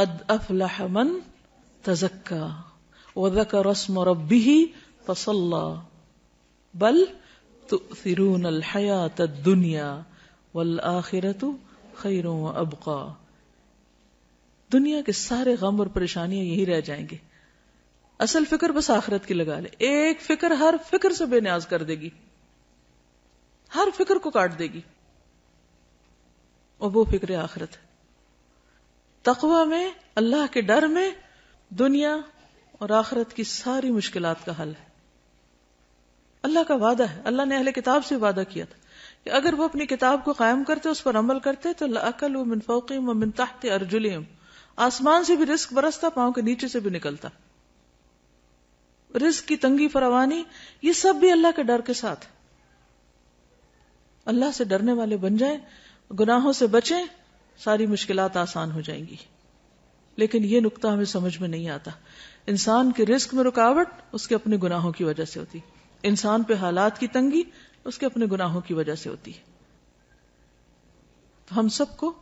قد افلح من تزکا وذکر اسم ربہ فصلی بل تؤثرون الحیاۃ الدنیا والآخرۃ خیر وابقی. دنیا کے سارے غم اور پریشانیاں یہی رہ جائیں گے. اصل فکر بس آخرت کی لگا لے. ایک فکر ہر فکر سے بے نیاز کر دے گی, ہر فکر کو کاٹ دے گی, اور وہ فکر آخرت ہے. تقوی میں, اللہ کے ڈر میں, دنیا اور آخرت کی ساری مشکلات کا حل ہے. اللہ کا وعدہ ہے, اللہ نے اہل کتاب سے وعدہ کیا تھا کہ اگر وہ اپنی کتاب کو قائم کرتے, اس پر عمل کرتے, تو لَأَكَلُوا مِن فَوْقِهِمْ وَمِن تَحْتِ أَرْجُلِهِمْ, آسمان سے بھی رزق برستا, پاؤں کے نیچے سے بھی نکلتا. رزق کی تنگی فراوانی یہ سب بھی اللہ کے ڈر کے ساتھ. اللہ سے ڈرنے والے بن جائیں, گناہوں سے بچیں, ساری مشکلات آسان ہو جائیں گی. لیکن یہ نقطہ ہمیں سمجھ میں نہیں آتا. انسان کے رزق میں رکاوٹ اس کے اپنے گناہوں کی وجہ سے ہوتی, انسان پہ حالات کی تنگی اس کے اپنے گناہوں کی وجہ سے ہوتی ہے. تو ہم سب کو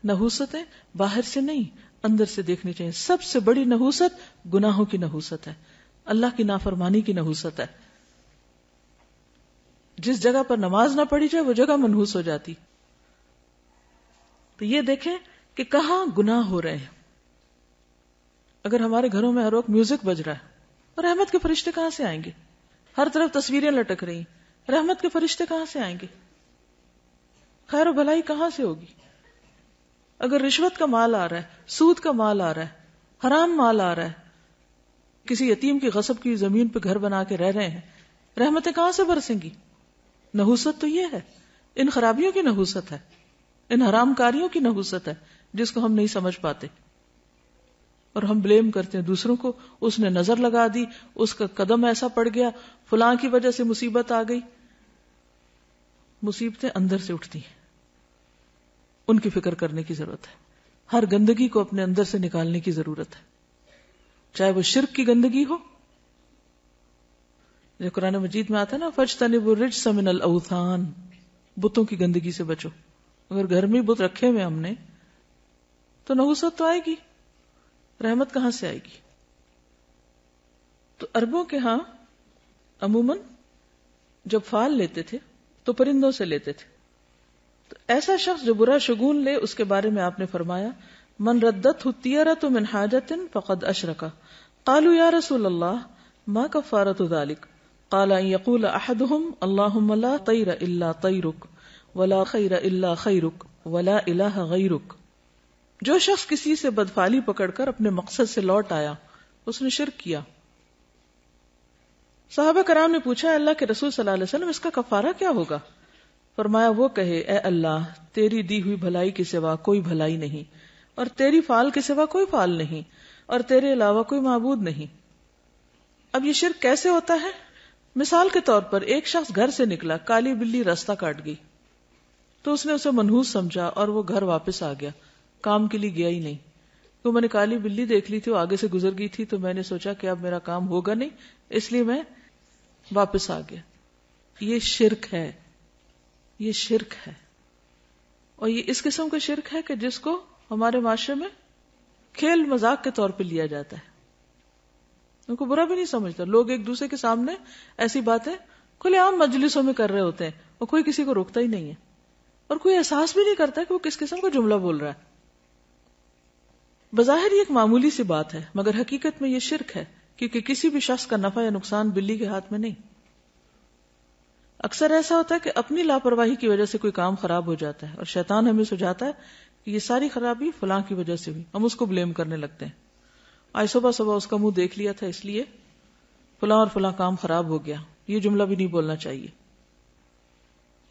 نحوستیں باہر سے نہیں اندر سے دیکھنی چاہیے. سب سے بڑی نحوست گناہوں کی نحوست ہے, اللہ کی نافرمانی کی نحوست ہے. جس جگہ پر نماز نہ پڑھی جائے وہ جگہ منحوس ہو جاتی. تو یہ دیکھیں کہ کہاں گناہ ہو رہے ہیں. اگر ہمارے گھروں میں ہر وقت میوزک بج رہا ہے, اور رحمت کے فرشتے کہاں سے آئیں گے؟ ہر طرف تصویریں لٹک رہی, رحمت کے فرشتے کہاں سے آئیں گے؟ خیر و بھلائی کہاں سے ہوگی؟ اگر رشوت کا مال آ رہا ہے, سود کا مال آ رہا ہے, حرام مال آ رہا ہے, کسی یتیم کی غصب کی زمین پہ گھر بنا کے رہ رہے ہیں, رحمتیں کہاں سے برسیں گی؟ نحوست تو یہ ہے, ان خرابیوں کی نحوست ہے, ان حرام کاریوں کی نحوست ہے جس کو ہم نہیں سمجھ پاتے, اور ہم بلیم کرتے ہیں دوسروں کو. اس نے نظر لگا دی, اس کا قدم ایسا پڑ گیا, فلاں کی وجہ سے مصیبت آ گئی. مصیبتیں اندر سے اٹھتی ہیں, ان کی فکر کرنے کی ضرورت ہے. ہر گندگی کو اپنے اندر سے نکالنے کی ضرورت ہے, چاہے وہ شرک کی گندگی ہو, جو قرآن مجید میں آتا ہے نا, فَاجْتَنِبُوا الرِّجْسَ مِنَ الْأَوْثَانِ, بتوں کی گندگی سے بچو. اگر گھر میں بت رکھے ہوئے ہم نے تو نحوست تو آئے گی, رحمت کہاں سے آئے گی؟ تو عربوں کے ہاں عموماً جب فال لیتے تھے تو پرندوں سے لیتے تھے. تو ایسا شخص جو برا شگون لے, اس کے بارے میں آپ نے فرمایا, من ردتہ الطیرۃ من حاجۃ فقد اشرک. قالوا یا رسول اللہ ما کفارۃ ذلک؟ قال ان یقول احدهم اللهم لا طیر الا طیرک ولا خیر الا خیرک ولا الہ غیرک. جو شخص کسی سے بدفعلی پکڑ کر اپنے مقصد سے لوٹ آیا, اس نے شرک کیا. صحابہ کرام نے پوچھا, اللہ کے رسول صلی اللہ علیہ وسلم اس کا کفارہ کیا ہوگا؟ فرمایا, وہ کہے, اے اللہ, تیری دی ہوئی بھلائی کے سوا کوئی بھلائی نہیں, اور تیری فال کے سوا کوئی فال نہیں, اور تیرے علاوہ کوئی معبود نہیں. اب یہ شرک کیسے ہوتا ہے؟ مثال کے طور پر ایک شخص گھر سے نکلا, کالی بلی راستہ کاٹ گئی, تو اس نے اسے منحوس سمجھا اور وہ گھر واپس آ گیا, کام کے لیے گیا ہی نہیں. تو میں نے کالی بلی دیکھ لی تھی, وہ آگے سے گزر گئی تھی, تو میں نے سوچا کہ اب میرا کام ہوگا نہیں, اس لیے میں واپس آ گیا. یہ شرک ہے, یہ شرک ہے. اور یہ اس قسم کا شرک ہے کہ جس کو ہمارے معاشرے میں کھیل مذاق کے طور پہ لیا جاتا ہے, ان کو برا بھی نہیں سمجھتا. لوگ ایک دوسرے کے سامنے ایسی باتیں کھلے عام مجلسوں میں کر رہے ہوتے ہیں, اور کوئی کسی کو روکتا ہی نہیں ہے, اور کوئی احساس بھی نہیں کرتا کہ وہ کس قسم کا جملہ بول رہا ہے. بظاہر یہ ایک معمولی سی بات ہے, مگر حقیقت میں یہ شرک ہے, کیونکہ کسی بھی شخص کا نفع یا نقصان بلی کے ہاتھ میں نہیں. اکثر ایسا ہوتا ہے کہ اپنی لاپرواہی کی وجہ سے کوئی کام خراب ہو جاتا ہے, اور شیطان ہمیں سجاتا ہے کہ یہ ساری خرابی فلاں کی وجہ سے ہوئی, ہم اس کو بلیم کرنے لگتے ہیں. آج صبح صبح اس کا منہ دیکھ لیا تھا, اس لیے فلاں اور فلاں کام خراب ہو گیا. یہ جملہ بھی نہیں بولنا چاہیے.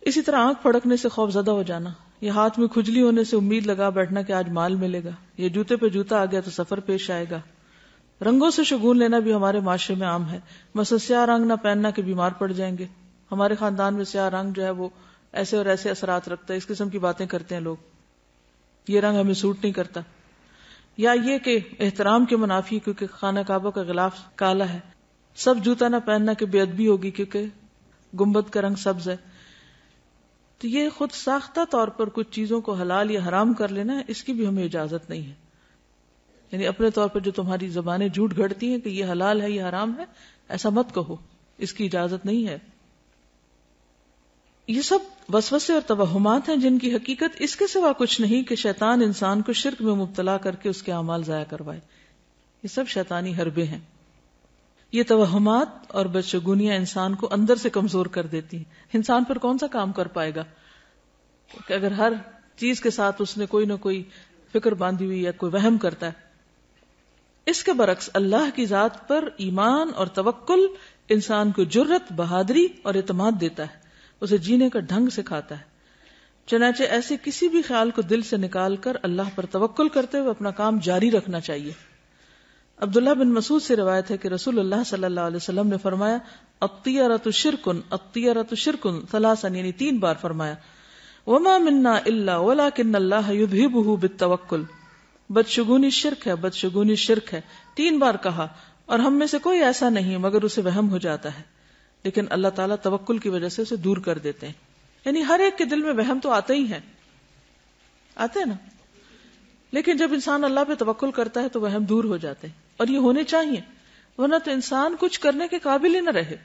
اسی طرح آنکھ پھڑکنے سے خوف زدہ ہو جانا, یہ ہاتھ میں کھجلی ہونے سے امید لگا بیٹھنا کہ آج مال ملے گا, یہ جوتے پہ جوتا آ گیا تو سفر پیش آئے گا. رنگوں سے شگون لینا بھی ہمارے معاشرے میں عام ہے. مثلا سیاہ رنگ نہ پہننا کہ بیمار پڑ جائیں گے, ہمارے خاندان میں سیاہ رنگ جو ہے وہ ایسے اور ایسے اثرات رکھتا ہے, اس قسم کی باتیں کرتے ہیں لوگ, یہ رنگ ہمیں سوٹ نہیں کرتا. یا یہ کہ احترام کے منافی کیونکہ خانہ کعبہ کا غلاف کالا ہے, سب جوتا نہ پہننا کہ بے ادبی ہوگی کیونکہ گنبد کا رنگ سبز ہے. تو یہ خود ساختہ طور پر کچھ چیزوں کو حلال یا حرام کر لینا ہے, اس کی بھی ہمیں اجازت نہیں ہے. یعنی اپنے طور پر جو تمہاری زبانیں جھوٹ گھڑتی ہیں کہ یہ حلال ہے یہ حرام ہے، ایسا مت کہو، اس کی اجازت نہیں ہے۔ یہ سب وسوسے اور توہمات ہیں جن کی حقیقت اس کے سوا کچھ نہیں کہ شیطان انسان کو شرک میں مبتلا کر کے اس کے اعمال ضائع کروائے۔ یہ سب شیطانی حربے ہیں۔ یہ توہمات اور بدشگونیاں انسان کو اندر سے کمزور کر دیتی ہیں۔ انسان پر کون سا کام کر پائے گا کہ اگر ہر چیز کے ساتھ اس نے کوئی نہ کوئی فکر باندھی ہوئی یا کوئی وہم کرتا ہے۔ اس کے برعکس اللہ کی ذات پر ایمان اور توکل انسان کو جرت، بہادری اور اعتماد دیتا ہے، اسے جینے کا ڈھنگ سکھاتا ہے۔ چنانچہ ایسے کسی بھی خیال کو دل سے نکال کر اللہ پر توکل کرتے ہوئے اپنا کام جاری رکھنا چاہیے۔ عبداللہ بن مسعود سے روایت ہے کہ رسول اللہ صلی اللہ علیہ وسلم نے فرمایا الطیرۃ شرکن الطیرۃ شرکن ثلاثا، یعنی 3 بار فرمایا، وما منا الا ولکن اللہ یذہبہ بالتوکل، بدشگونی شرک ہے، بدشگونی شرک ہے، 3 بار کہا، اور ہم میں سے کوئی ایسا نہیں مگر اسے وہم ہو جاتا ہے، لیکن اللہ تعالیٰ توکل کی وجہ سے اسے دور کر دیتے ہیں۔ یعنی ہر ایک کے دل میں وہم تو آتے ہی ہیں، آتے ہیں نا، لیکن جب انسان اللہ پہ توکل کرتا ہے تو وہم دور ہو جاتے ہیں، اور یہ ہونے چاہیے، ورنہ تو انسان کچھ کرنے کے قابل ہی نہ رہے۔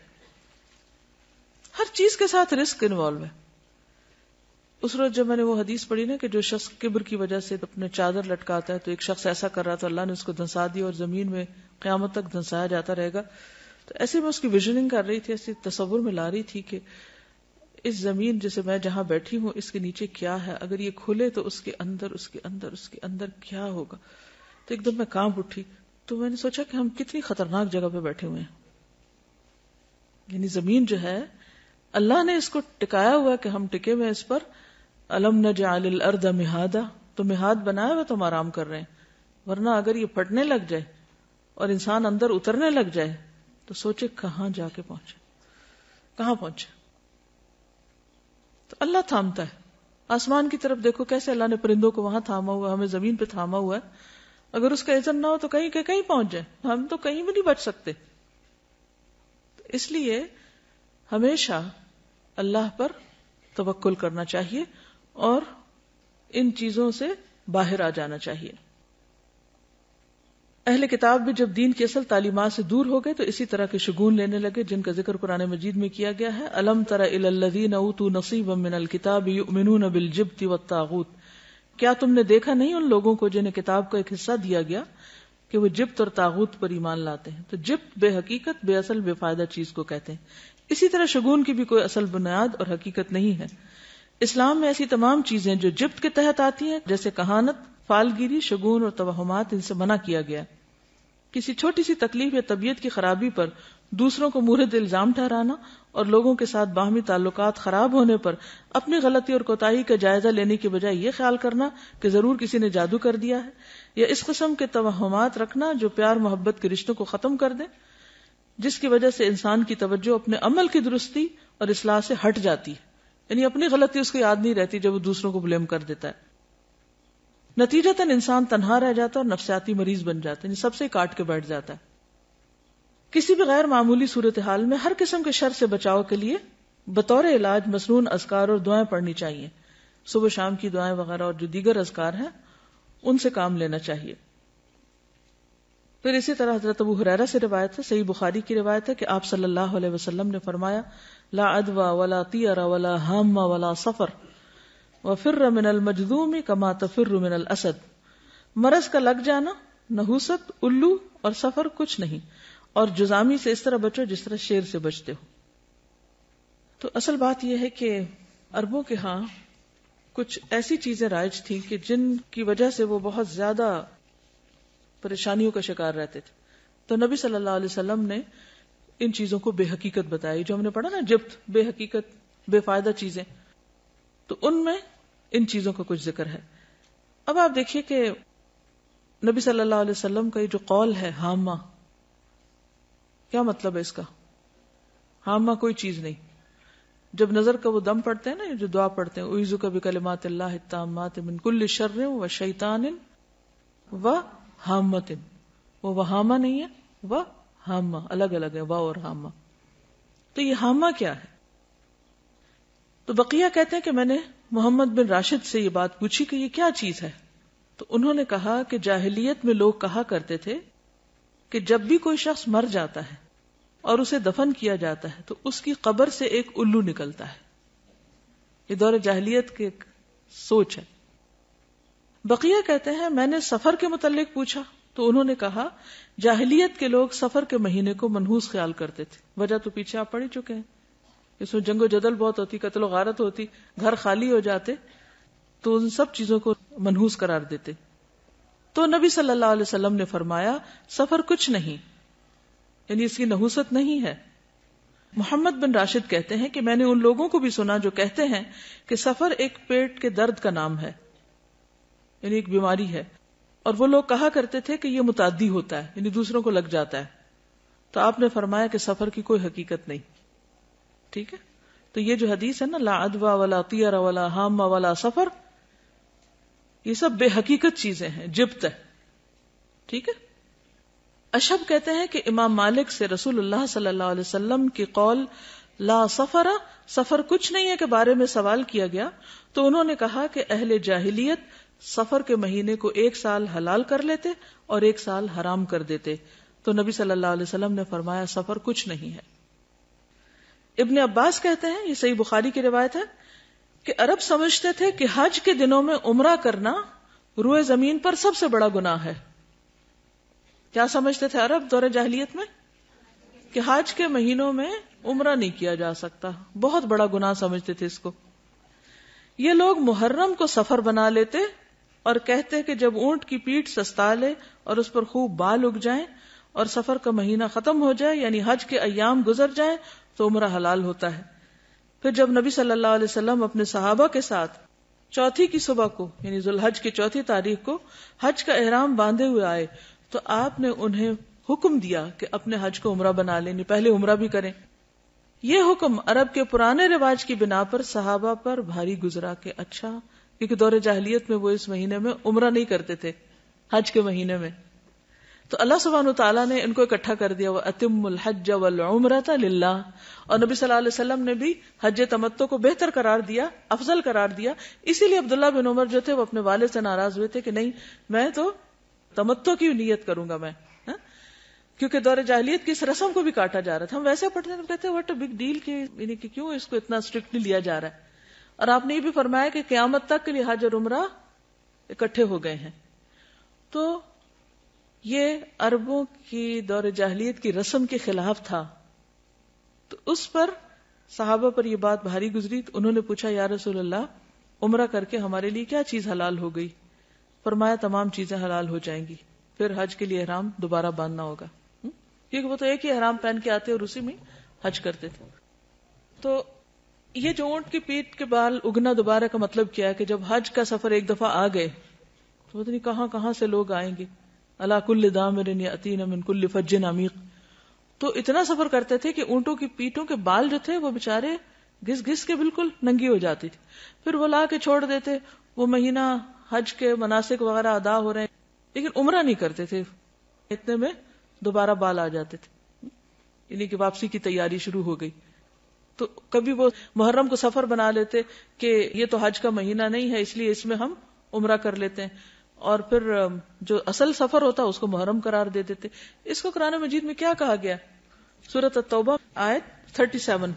ہر چیز کے ساتھ رسک انوالو ہے۔ اس روز جب میں نے وہ حدیث پڑھی نا کہ جو شخص کبر کی وجہ سے اپنے چادر لٹکاتا ہے، تو ایک شخص ایسا کر رہا تو اللہ نے اس کو دھنسا دیا اور زمین میں قیامت تک دھنسایا جاتا رہے گا، تو ایسے میں اس کی ویژننگ کر رہی تھی، ایسی تصور میں لا رہی تھی کہ اس زمین جیسے میں جہاں بیٹھی ہوں اس کے نیچے کیا ہے، اگر یہ کھلے تو اس کے اندر کیا ہوگا۔ تو ایک دم میں کانپ اٹھی، تو میں نے سوچا کہ ہم کتنی خطرناک جگہ پہ بیٹھے ہوئے ہیں۔ یعنی زمین جو ہے اللہ نے اس کو ٹکایا ہوا کہ ہم ٹکے ہوئے اس پر، الم نجعل الارض مہادا، تو مہاد بنایا ہوا تو ہم آرام کر رہے ہیں، ورنہ اگر یہ پھٹنے لگ جائے اور انسان اندر اترنے لگ جائے تو سوچے کہاں جا کے پہنچے، کہاں پہنچے۔ تو اللہ تھامتا ہے۔ آسمان کی طرف دیکھو کیسے اللہ نے پرندوں کو وہاں تھاما ہوا، ہمیں زمین پہ تھاما ہوا ہے، اگر اس کا اذن نہ ہو تو کہیں کہ کہیں پہنچ جائے، ہم تو کہیں بھی نہیں بچ سکتے۔ اس لیے ہمیشہ اللہ پر توکل کرنا چاہیے اور ان چیزوں سے باہر آ جانا چاہیے۔ اہل کتاب بھی جب دین کی اصل تعلیمات سے دور ہو گئے تو اسی طرح کے شگون لینے لگے جن کا ذکر قرآن مجید میں کیا گیا ہے۔ الم تر الی الذین اوتوا نصیبا من الکتاب یؤمنون بالجبت والطاغوت، کیا تم نے دیکھا نہیں ان لوگوں کو جنہیں کتاب کا ایک حصہ دیا گیا کہ وہ جبت اور طاغوت پر ایمان لاتے ہیں۔ تو جبت بے حقیقت، بے اصل، بے فائدہ چیز کو کہتے ہیں۔ اسی طرح شگون کی بھی کوئی اصل بنیاد اور حقیقت نہیں ہے۔ اسلام میں ایسی تمام چیزیں جو جبت کے تحت آتی ہیں جیسے کہانت، فالگیری، شگون اور توہمات، ان سے منع کیا گیا۔ کسی چھوٹی سی تکلیف یا طبیعت کی خرابی پر دوسروں کو مورد الزام ٹھہرانا اور لوگوں کے ساتھ باہمی تعلقات خراب ہونے پر اپنی غلطی اور کوتاہی کا جائزہ لینے کی بجائے یہ خیال کرنا کہ ضرور کسی نے جادو کر دیا ہے، یا اس قسم کے توہمات رکھنا جو پیار محبت کے رشتوں کو ختم کر دیں، جس کی وجہ سے انسان کی توجہ اپنے عمل کی درستی اور اصلاح سے ہٹ جاتی ہے، یعنی اپنی غلطی اس کو یاد نہیں رہتی جب وہ دوسروں کو بلیم کر دیتا ہے۔ نتیجتاً انسان تنہا رہ جاتا ہے اور نفسیاتی مریض بن جاتا ہے، یعنی سب سے کاٹ کے بیٹھ جاتا ہے۔ کسی بھی غیر معمولی صورتحال میں ہر قسم کے شر سے بچاؤ کے لیے بطور علاج مسنون اذکار اور دعائیں پڑھنی چاہیے، صبح شام کی دعائیں وغیرہ اور جو دیگر اذکار ہیں ان سے کام لینا چاہیے۔ پھر اسی طرح حضرت ابو ہریرہ سے روایت ہے، صحیح بخاری کی روایت ہے کہ آپ صلی اللہ علیہ وسلم نے فرمایا لا عدوى ولا طیر ولا ہام ولا صفر وفر من المجذوم کما تفر من الاسد، مرض کا لگ جانا، نحوست، الو اور سفر کچھ نہیں، اور جزامی سے اس طرح بچو جس طرح شیر سے بچتے ہو۔ تو اصل بات یہ ہے کہ عربوں کے ہاں کچھ ایسی چیزیں رائج تھیں کہ جن کی وجہ سے وہ بہت زیادہ پریشانیوں کا شکار رہتے تھے، تو نبی صلی اللہ علیہ وسلم نے ان چیزوں کو بے حقیقت بتائی، جو ہم نے پڑھا نا جبت، بے حقیقت، بے فائدہ چیزیں، تو ان میں ان چیزوں کا کچھ ذکر ہے۔ اب آپ دیکھیے کہ نبی صلی اللہ علیہ وسلم کا یہ جو قول ہے ہامہ، کیا مطلب ہے اس کا؟ ہامہ کوئی چیز نہیں۔ جب نظر کا وہ دم پڑھتے ہیں نا، جو دعا پڑھتے ہیں اعوذ بکلمات اللہ التامات من کل شر و شیطان و ہامۃ، وہ وہامہ نہیں ہے، وہ ہامہ، الگ الگ ہے، واو اور ہامہ۔ تو یہ ہامہ کیا ہے؟ تو بقیہ کہتے ہیں کہ میں نے محمد بن راشد سے یہ بات پوچھی کہ یہ کیا چیز ہے، تو انہوں نے کہا کہ جاہلیت میں لوگ کہا کرتے تھے کہ جب بھی کوئی شخص مر جاتا ہے اور اسے دفن کیا جاتا ہے تو اس کی قبر سے ایک الو نکلتا ہے. یہ دور جاہلیت کی ایک سوچ ہے. بقیہ کہتے ہیں میں نے سفر کے متعلق پوچھا تو انہوں نے کہا جاہلیت کے لوگ سفر کے مہینے کو منحوس خیال کرتے تھے. وجہ تو پیچھے آپ پڑھ ہی چکے ہیں. اس میں جنگ و جدل بہت ہوتی, قتل و غارت ہوتی, گھر خالی ہو جاتے, تو ان سب چیزوں کو منحوس قرار دیتے. تو نبی صلی اللہ علیہ وسلم نے فرمایا سفر کچھ نہیں, یعنی اس کی نحوست نہیں ہے. محمد بن راشد کہتے ہیں کہ میں نے ان لوگوں کو بھی سنا جو کہتے ہیں کہ سفر ایک پیٹ کے درد کا نام ہے, یعنی ایک بیماری ہے, اور وہ لوگ کہا کرتے تھے کہ یہ متعدی ہوتا ہے, یعنی دوسروں کو لگ جاتا ہے. تو آپ نے فرمایا کہ سفر کی کوئی حقیقت نہیں. ٹھیک ہے, تو یہ جو حدیث ہے نا لا عدوى ولا طیر ولا حام ولا سفر, یہ سب بے حقیقت چیزیں ہیں, جبت ہے. ٹھیک ہے. اشہب کہتے ہیں کہ امام مالک سے رسول اللہ صلی اللہ علیہ وسلم کی قول لا سفر, سفر کچھ نہیں ہے کے بارے میں سوال کیا گیا تو انہوں نے کہا کہ اہل جاہلیت سفر کے مہینے کو 1 سال حلال کر لیتے اور 1 سال حرام کر دیتے. تو نبی صلی اللہ علیہ وسلم نے فرمایا سفر کچھ نہیں ہے. ابن عباس کہتے ہیں, یہ صحیح بخاری کی روایت ہے, کہ عرب سمجھتے تھے کہ حج کے دنوں میں عمرہ کرنا روئے زمین پر سب سے بڑا گناہ ہے. کیا سمجھتے تھے عرب دور جاہلیت میں؟ کہ حج کے مہینوں میں عمرہ نہیں کیا جا سکتا, بہت بڑا گناہ سمجھتے تھے اس کو. یہ لوگ محرم کو سفر بنا لیتے اور کہتے کہ جب اونٹ کی پیٹھ سستا لے اور اس پر خوب بال اگ جائیں اور سفر کا مہینہ ختم ہو جائے, یعنی حج کے ایام گزر جائیں, تو عمرہ حلال ہوتا ہے. پھر جب نبی صلی اللہ علیہ وسلم اپنے صحابہ کے ساتھ چوتھی کی صبح کو, یعنی ذوالحج کی 4 تاریخ کو حج کا احرام باندھے ہوئے آئے تو آپ نے انہیں حکم دیا کہ اپنے حج کو عمرہ بنا لیں, پہلے عمرہ بھی کریں. یہ حکم عرب کے پرانے رواج کی بنا پر صحابہ پر بھاری گزرا کہ اچھا, کیونکہ دور جاہلیت میں وہ اس مہینے میں عمرہ نہیں کرتے تھے, حج کے مہینے میں. تو اللہ سبحانہ وتعالیٰ نے ان کو اکٹھا کر دیا, وَأَتِمُّ الْحَجَّ وَالْعُمْرَةَ لِلَّهِ, اور نبی صلی اللہ علیہ وسلم نے بھی حج تمتع کو بہتر قرار دیا, افضل قرار دیا. اسی لیے عبداللہ بن عمر جو تھے وہ اپنے والد سے ناراض ہوئے تھے کہ نہیں, میں تو تمتع کی نیت کروں گا میں, کیونکہ دور جاہلیت کی اس رسم کو بھی کاٹا جا رہا تھا. ہم ویسے پڑھتے ہیں, کہتے ہیں واٹ اے بگ ڈیل, یعنی کہ کیوں اس کو اتنا اسٹرکٹلی لیا جا رہا ہے. اور آپ نے یہ بھی فرمایا کہ قیامت تک کے لیے حج اور عمرہ اکٹھے ہو گئے ہیں. تو یہ عربوں کی دور جاہلیت کی رسم کے خلاف تھا. تو اس پر صحابہ پر یہ بات بھاری گزری. تو انہوں نے پوچھا یا رسول اللہ, عمرہ کر کے ہمارے لیے کیا چیز حلال ہو گئی؟ فرمایا تمام چیزیں حلال ہو جائیں گی, پھر حج کے لیے احرام دوبارہ باندھنا ہوگا, کیونکہ وہ تو ایک ہی احرام پہن کے آتے اور اسی میں حج کرتے تھے. تو یہ جو اونٹ کی پیٹھ کے بال اگنا دوبارہ کا مطلب کیا ہے کہ جب حج کا سفر ایک دفعہ آ گئے تو پتہ نہیں کہاں کہاں سے لوگ آئیں گے. الا کل دامر یاتین من کل فج عمیق, تو اتنا سفر کرتے تھے کہ اونٹوں کی پیٹوں کے بال جو تھے وہ بےچارے گھس گھس کے بالکل ننگی ہو جاتی تھی. پھر وہ لا کے چھوڑ دیتے, وہ مہینہ حج کے مناسک وغیرہ ادا ہو رہے ہیں, لیکن عمرہ نہیں کرتے تھے. اتنے میں دوبارہ بال آ جاتے تھے, یعنی کہ واپسی کی تیاری شروع ہو گئی. تو کبھی وہ محرم کو سفر بنا لیتے کہ یہ تو حج کا مہینہ نہیں ہے, اس لیے اس میں ہم عمرہ کر لیتے ہیں, اور پھر جو اصل سفر ہوتا اس کو محرم قرار دے دیتے. اس کو قرآن مجید میں کیا کہا گیا؟ سورۃ التوبہ آیت 37,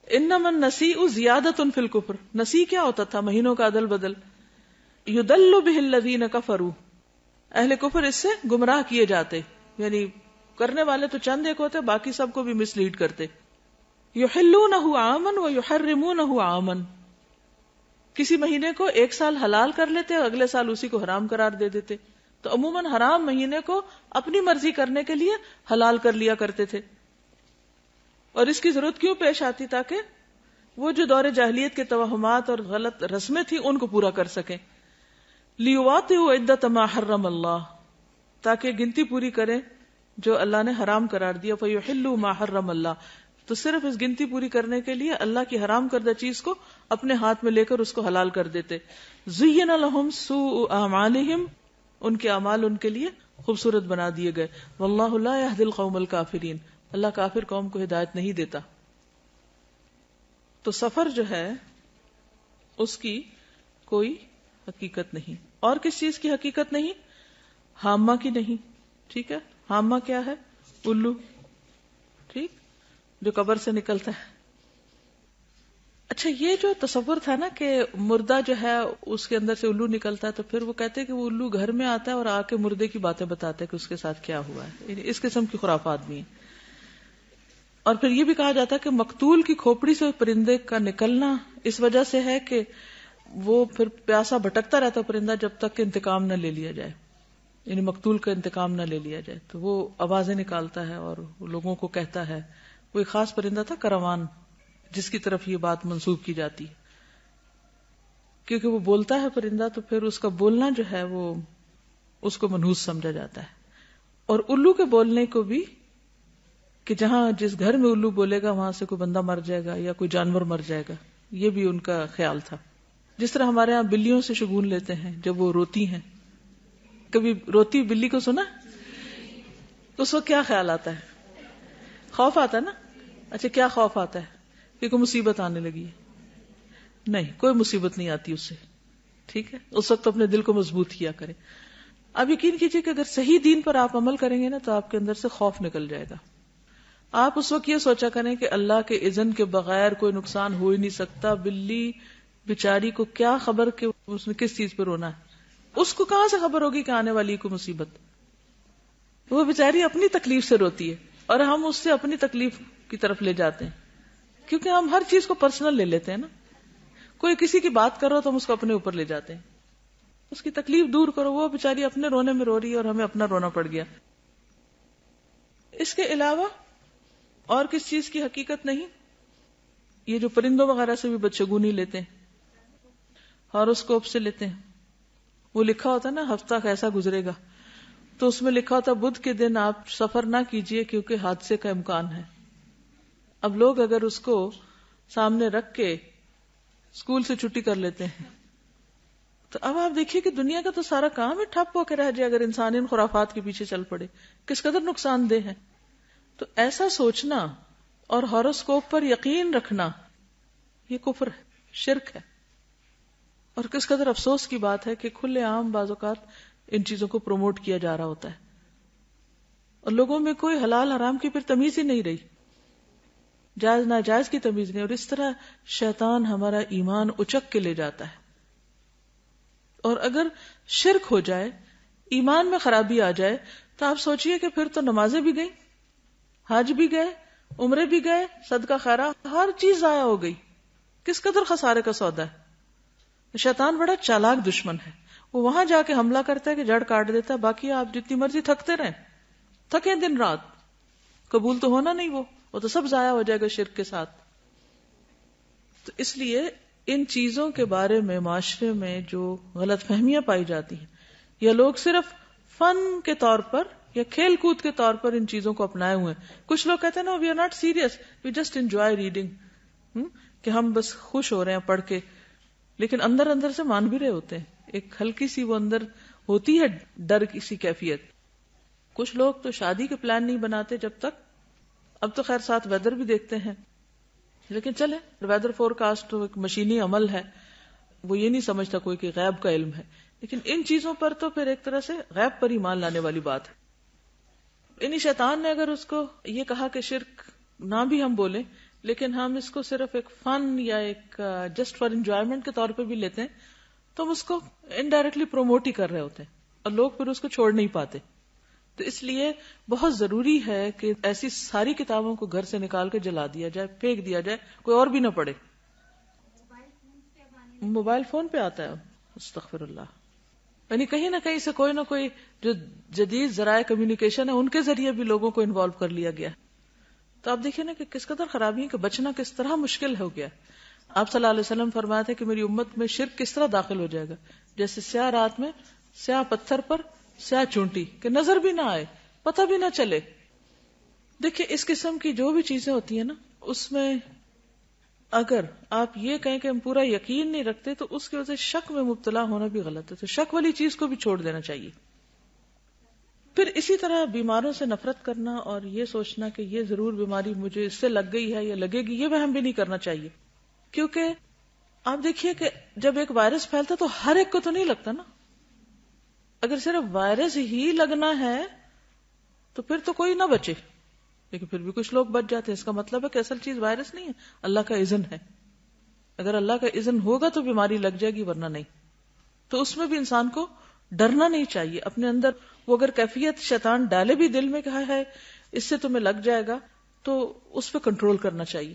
انما النسیء زیادۃ فی الکفر. نسی کیا ہوتا تھا؟ مہینوں کا عدل بدل. یضل بہ الذین کفروا, اہل کفر اس سے گمراہ کیے جاتے, یعنی کرنے والے تو چند ایک ہوتے, باقی سب کو بھی مس لیڈ کرتے. یحلونہ عاما ویحرمونہ عاما, کسی مہینے کو 1 سال حلال کر لیتے اور اگلے سال اسی کو حرام قرار دے دیتے. تو عموماً حرام مہینے کو اپنی مرضی کرنے کے لیے حلال کر لیا کرتے تھے. اور اس کی ضرورت کیوں پیش آتی؟ تاکہ وہ جو دور جاہلیت کے توہمات اور غلط رسمیں تھیں ان کو پورا کر سکیں. لیواطئوا عدۃ ما حرم اللہ, تاکہ گنتی پوری کریں جو اللہ نے حرام قرار دیا. فیحلوا ما حرم اللہ, تو صرف اس گنتی پوری کرنے کے لیے اللہ کی حرام کردہ چیز کو اپنے ہاتھ میں لے کر اس کو حلال کر دیتے. زین لہم سوء اعمالہم, ان کے اعمال ان کے لیے خوبصورت بنا دیے گئے. واللہ لا یہدی القوم الکافرین, اللہ کافر قوم کو ہدایت نہیں دیتا. تو سفر جو ہے اس کی کوئی حقیقت نہیں. اور کس چیز کی حقیقت نہیں؟ حامہ کی نہیں. ٹھیک ہے، حامہ کیا ہے؟ الو. ٹھیک، جو قبر سے نکلتا ہے. اچھا، یہ جو تصور تھا نا کہ مردہ جو ہے اس کے اندر سے الو نکلتا ہے، تو پھر وہ کہتے ہیں کہ وہ الو گھر میں آتا ہے اور آ کے مردے کی باتیں بتاتا ہے کہ اس کے ساتھ کیا ہوا ہے. اس قسم کی خرافات بھی ہیں. اور پھر یہ بھی کہا جاتا ہے کہ مقتول کی کھوپڑی سے پرندے کا نکلنا اس وجہ سے ہے کہ وہ پھر پیاسا بھٹکتا رہتا پرندہ جب تک کہ انتقام نہ لے لیا جائے، یعنی مقتول کا انتقام نہ لے لیا جائے. تو وہ آوازیں نکالتا ہے اور لوگوں کو کہتا ہے. وہ ایک خاص پرندہ تھا کروان، جس کی طرف یہ بات منسوب کی جاتی ہے، کیونکہ وہ بولتا ہے پرندہ، تو پھر اس کا بولنا جو ہے وہ اس کو منحوس سمجھا جاتا ہے. اور الو کے بولنے کو بھی کہ جہاں جس گھر میں الو بولے گا وہاں سے کوئی بندہ مر جائے گا یا کوئی جانور مر جائے گا، یہ بھی ان کا خیال تھا. جس طرح ہمارے ہاں بلیوں سے شگون لیتے ہیں جب وہ روتی ہیں. کبھی روتی بلی کو سنا؟ اس وقت کیا خیال آتا ہے؟ خوف آتا ہے نا. اچھا، کیا خوف آتا ہے؟ کہ کوئی مصیبت آنے لگی ہے. نہیں، کوئی مصیبت نہیں آتی اس سے. ٹھیک ہے، اس وقت اپنے دل کو مضبوط کیا کریں. اب یقین کیجئے کہ اگر صحیح دین پر آپ عمل کریں گے نا تو آپ کے اندر سے خوف نکل جائے گا. آپ اس وقت یہ سوچا کریں کہ اللہ کے اذن کے بغیر کوئی نقصان ہو ہی نہیں سکتا. بلی بیچاری کو کیا خبر کہ اس نے کس چیز پہ رونا ہے؟ اس کو کہاں سے خبر ہوگی کہ آنے والی کوئی مصیبت؟ وہ بیچاری اپنی تکلیف سے روتی ہے اور ہم اس سے اپنی تکلیف کی طرف لے جاتے ہیں، کیونکہ ہم ہر چیز کو پرسنل لے لیتے ہیں نا. کوئی کسی کی بات کرو تو ہم اس کو اپنے اوپر لے جاتے ہیں. اس کی تکلیف دور کرو، وہ بیچاری اپنے رونے میں رو رہی ہے اور ہمیں اپنا رونا پڑ گیا. اس کے علاوہ اور کس چیز کی حقیقت نہیں؟ یہ جو پرندوں وغیرہ سے بھی بدشگونی لیتے ہیں، ہاروسکوپ سے لیتے ہیں. وہ لکھا ہوتا ہے نا ہفتہ کیسا گزرے گا، تو اس میں لکھا ہوتا بدھ کے دن آپ سفر نہ کیجئے کیونکہ حادثے کا امکان ہے. اب لوگ اگر اس کو سامنے رکھ کے اسکول سے چھٹی کر لیتے ہیں، تو اب آپ دیکھیے کہ دنیا کا تو سارا کام ہی ٹھپ ہو کے رہ جائے اگر انسان ان خرافات کے پیچھے چل پڑے. کس قدر نقصان دہ ہے. تو ایسا سوچنا اور ہاروسکوپ پر یقین رکھنا یہ کفر ہے، شرک ہے. اور کس قدر افسوس کی بات ہے کہ کھلے عام بعض اوقات ان چیزوں کو پروموٹ کیا جا رہا ہوتا ہے اور لوگوں میں کوئی حلال حرام کی پھر تمیز ہی نہیں رہی، جائز ناجائز کی تمیز نہیں. اور اس طرح شیطان ہمارا ایمان اچک کے لے جاتا ہے. اور اگر شرک ہو جائے، ایمان میں خرابی آ جائے، تو آپ سوچئے کہ پھر تو نمازیں بھی گئی، حج بھی گئے، عمرے بھی گئے، صدقہ خیرات، ہر چیز ضائع ہو گئی. کس قدر خسارے کا سودا ہے. شیطان بڑا چالاک دشمن ہے. وہ وہاں جا کے حملہ کرتا ہے کہ جڑ کاٹ دیتا ہے، باقی آپ جتنی مرضی تھکتے رہیں، تھکیں دن رات، قبول تو ہونا نہیں. وہ تو سب ضائع ہو جائے گا شرک کے ساتھ. تو اس لیے ان چیزوں کے بارے میں معاشرے میں جو غلط فہمیاں پائی جاتی ہیں، یا لوگ صرف فن کے طور پر یا کھیل کود کے طور پر ان چیزوں کو اپنائے ہوئے ہیں. کچھ لوگ کہتے ہیں نا we are not serious, we just enjoy reading, کہ ہم بس خوش ہو رہے ہیں پڑھ کے، لیکن اندر اندر سے مان بھی رہے ہوتے ہیں. ایک ہلکی سی وہ اندر ہوتی ہے ڈر کی سی کیفیت. کچھ لوگ تو شادی کے پلان نہیں بناتے جب تک، اب تو خیر ساتھ ویدر بھی دیکھتے ہیں، لیکن چلے ویدر فور کاسٹ تو ایک مشینی عمل ہے، وہ یہ نہیں سمجھتا کوئی کہ غیب کا علم ہے. لیکن ان چیزوں پر تو پھر ایک طرح سے غیب پر ایمان لانے والی بات ہے. انہی شیطان نے اگر اس کو یہ کہا کہ شرک نہ بھی ہم بولیں، لیکن ہم اس کو صرف ایک فن یا ایک جسٹ فار انجوائمنٹ کے طور پہ بھی لیتے ہیں، تو ہم اس کو انڈائریکٹلی پروموٹ ہی کر رہے ہوتے ہیں اور لوگ پھر اس کو چھوڑ نہیں پاتے. تو اس لیے بہت ضروری ہے کہ ایسی ساری کتابوں کو گھر سے نکال کے جلا دیا جائے، پھینک دیا جائے، کوئی اور بھی نہ پڑھے. موبائل فون پہ آتا ہے، استغفر اللہ. یعنی کہیں نہ کہیں سے کوئی نہ کوئی جو جدید ذرائع کمیونیکیشن ہے ان کے ذریعے بھی لوگوں کو انوالو کر لیا گیا. تو آپ دیکھیں نا کہ کس قدر خرابی ہے کہ بچنا کس طرح مشکل ہو گیا. آپ صلی اللہ علیہ وسلم فرمایا تھے کہ میری امت میں شرک کس طرح داخل ہو جائے گا، جیسے سیاہ رات میں سیاہ پتھر پر سیاہ چونٹی، کہ نظر بھی نہ آئے، پتہ بھی نہ چلے. دیکھیں اس قسم کی جو بھی چیزیں ہوتی ہیں نا، اس میں اگر آپ یہ کہیں کہ ہم پورا یقین نہیں رکھتے تو اس کی وجہ سے شک میں مبتلا ہونا بھی غلط ہے. تو شک والی چیز کو بھی چھوڑ دینا چاہیے. پھر اسی طرح بیماروں سے نفرت کرنا اور یہ سوچنا کہ یہ ضرور بیماری مجھے اس سے لگ گئی ہے یا لگے گی، یہ وہم بھی نہیں کرنا چاہیے. کیونکہ آپ دیکھیے کہ جب ایک وائرس پھیلتا تو ہر ایک کو تو نہیں لگتا نا. اگر صرف وائرس ہی لگنا ہے تو پھر تو کوئی نہ بچے، لیکن پھر بھی کچھ لوگ بچ جاتے ہیں. اس کا مطلب ہے کہ اصل چیز وائرس نہیں ہے، اللہ کا اذن ہے. اگر اللہ کا اذن ہوگا تو بیماری لگ جائے گی، ورنہ نہیں. تو اس میں بھی انسان کو ڈرنا نہیں چاہیے اپنے اندر. وہ اگر کیفیت شیطان ڈالے بھی دل میں کہا ہے اس سے تمہیں لگ جائے گا، تو اس پہ کنٹرول کرنا چاہیے،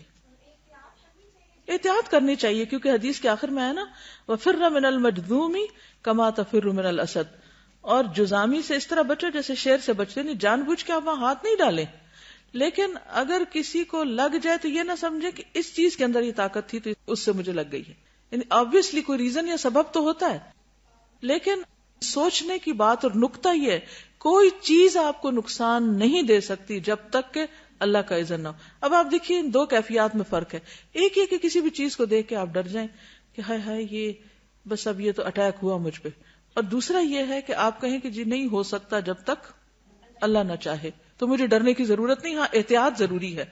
احتیاط کرنی چاہیے. کیونکہ حدیث کے آخر میں ہے نا وَفِرَّ مِنَ الْمَجْذُومِ كَمَا تَفِرُّ مِنَ الْأَسَدِ، اور جزامی سے اس طرح بچو جیسے شیر سے بچتے. نہیں جان بوجھ کے آپ وہاں ہاتھ نہیں ڈالیں، لیکن اگر کسی کو لگ جائے تو یہ نہ سمجھے کہ اس چیز کے اندر یہ طاقت تھی تو اس سے مجھے لگ گئی ہے. یعنی آبویسلی کوئی ریزن یا سبب تو ہوتا ہے، لیکن سوچنے کی بات اور نکتہ یہ ہے کوئی چیز آپ کو نقصان نہیں دے سکتی جب تک کہ اللہ کا اذن نہ ہو. اب آپ دیکھیے ان دو کیفیات میں فرق ہے. ایک یہ کہ کسی بھی چیز کو دیکھ کے آپ ڈر جائیں کہ ہائے ہائے یہ بس اب یہ تو اٹیک ہوا مجھ پہ، اور دوسرا یہ ہے کہ آپ کہیں کہ جی نہیں ہو سکتا جب تک اللہ نہ چاہے، تو مجھے ڈرنے کی ضرورت نہیں. ہاں احتیاط ضروری ہے.